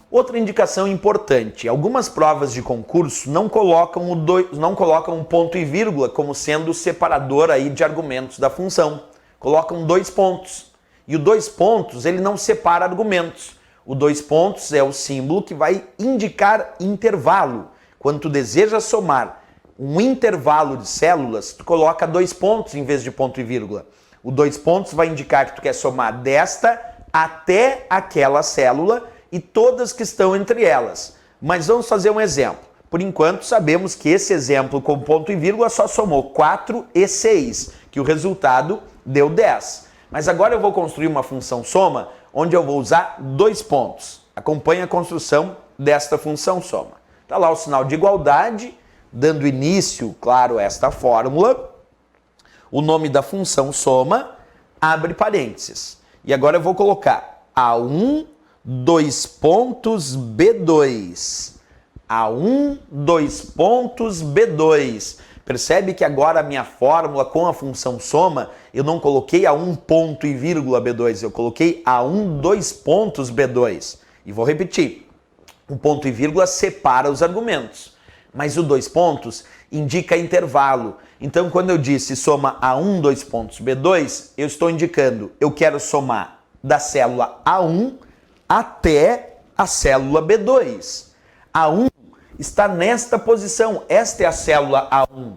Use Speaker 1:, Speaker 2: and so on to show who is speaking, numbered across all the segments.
Speaker 1: Outra indicação importante, algumas provas de concurso não colocam um ponto e vírgula como sendo o separador aí de argumentos da função. Colocam 2 pontos. E o 2 pontos, ele não separa argumentos. O 2 pontos é o símbolo que vai indicar intervalo. Quando tu deseja somar um intervalo de células, tu coloca 2 pontos em vez de ponto e vírgula. O 2 pontos vai indicar que tu quer somar desta até aquela célula e todas que estão entre elas. Mas vamos fazer um exemplo. Por enquanto, sabemos que esse exemplo com ponto e vírgula só somou 4 e 6, que o resultado deu 10. Mas agora eu vou construir uma função soma, onde eu vou usar 2 pontos. Acompanhe a construção desta função soma. Está lá o sinal de igualdade, dando início, claro, a esta fórmula. O nome da função soma, abre parênteses. E agora eu vou colocar A1, 2 pontos, B2. A1, 2 pontos, B2. Percebe que agora a minha fórmula com a função soma, eu não coloquei A1 ponto e vírgula B2, eu coloquei A1, 2 pontos, B2. E vou repetir, o ponto e vírgula separa os argumentos, mas o 2 pontos indica intervalo. Então, quando eu disse soma A1, 2 pontos, B2, eu estou indicando, eu quero somar da célula A1 até a célula B2. A1 está nesta posição, esta é a célula A1.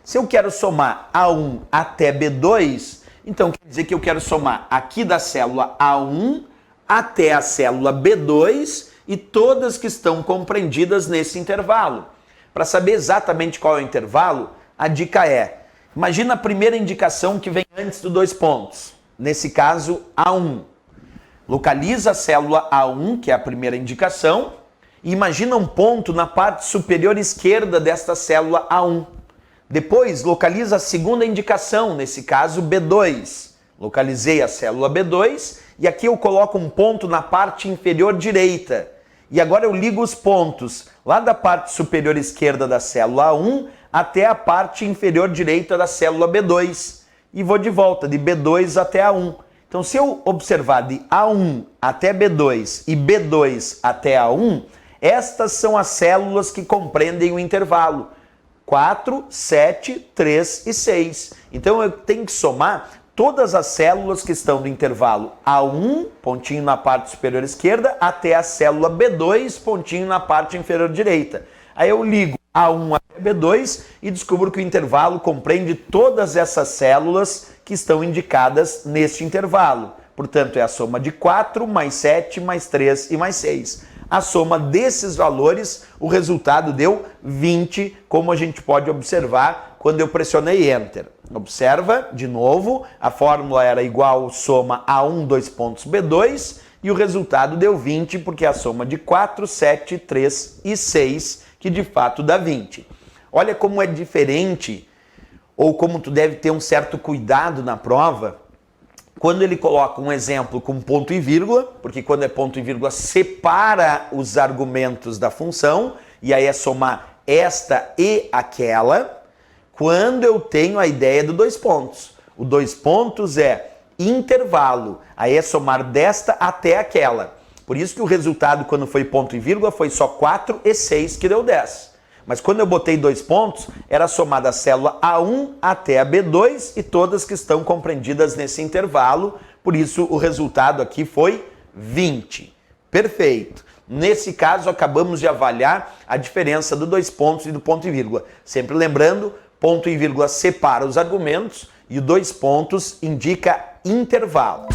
Speaker 1: Se eu quero somar A1 até B2, então quer dizer que eu quero somar aqui da célula A1 até a célula B2 e todas que estão compreendidas nesse intervalo. Para saber exatamente qual é o intervalo, a dica é, imagina a primeira indicação que vem antes do 2 pontos, nesse caso A1. Localiza a célula A1, que é a primeira indicação, e imagina um ponto na parte superior esquerda desta célula A1. Depois, localiza a segunda indicação, nesse caso B2. Localizei a célula B2 e aqui eu coloco um ponto na parte inferior direita. E agora eu ligo os pontos lá da parte superior esquerda da célula A1 até a parte inferior direita da célula B2. E vou de volta, de B2 até A1. Então, se eu observar de A1 até B2 e B2 até A1, estas são as células que compreendem o intervalo. 4, 7, 3 e 6. Então, eu tenho que somar todas as células que estão no intervalo A1, pontinho na parte superior esquerda, até a célula B2, pontinho na parte inferior direita. Aí eu ligo A1 até B2 e descubro que o intervalo compreende todas essas células que estão indicadas neste intervalo. Portanto, é a soma de 4, mais 7, mais 3 e mais 6. A soma desses valores, o resultado deu 20, como a gente pode observar quando eu pressionei Enter. Observa, de novo, a fórmula era igual soma A1, 2 pontos, B2, e o resultado deu 20, porque é a soma de 4, 7, 3 e 6, que de fato dá 20. Olha como é diferente, ou como tu deve ter um certo cuidado na prova, quando ele coloca um exemplo com ponto e vírgula, porque quando é ponto e vírgula separa os argumentos da função, e aí é somar esta e aquela, quando eu tenho a ideia do 2 pontos. O 2 pontos é intervalo, aí é somar desta até aquela. Por isso que o resultado, quando foi ponto e vírgula, foi só 4 e 6, que deu 10. Mas quando eu botei 2 pontos, era somada a célula A1 até a B2 e todas que estão compreendidas nesse intervalo. Por isso, o resultado aqui foi 20. Perfeito. Nesse caso, acabamos de avaliar a diferença do 2 pontos e do ponto e vírgula. Sempre lembrando, ponto e vírgula separa os argumentos e o 2 pontos indica intervalo.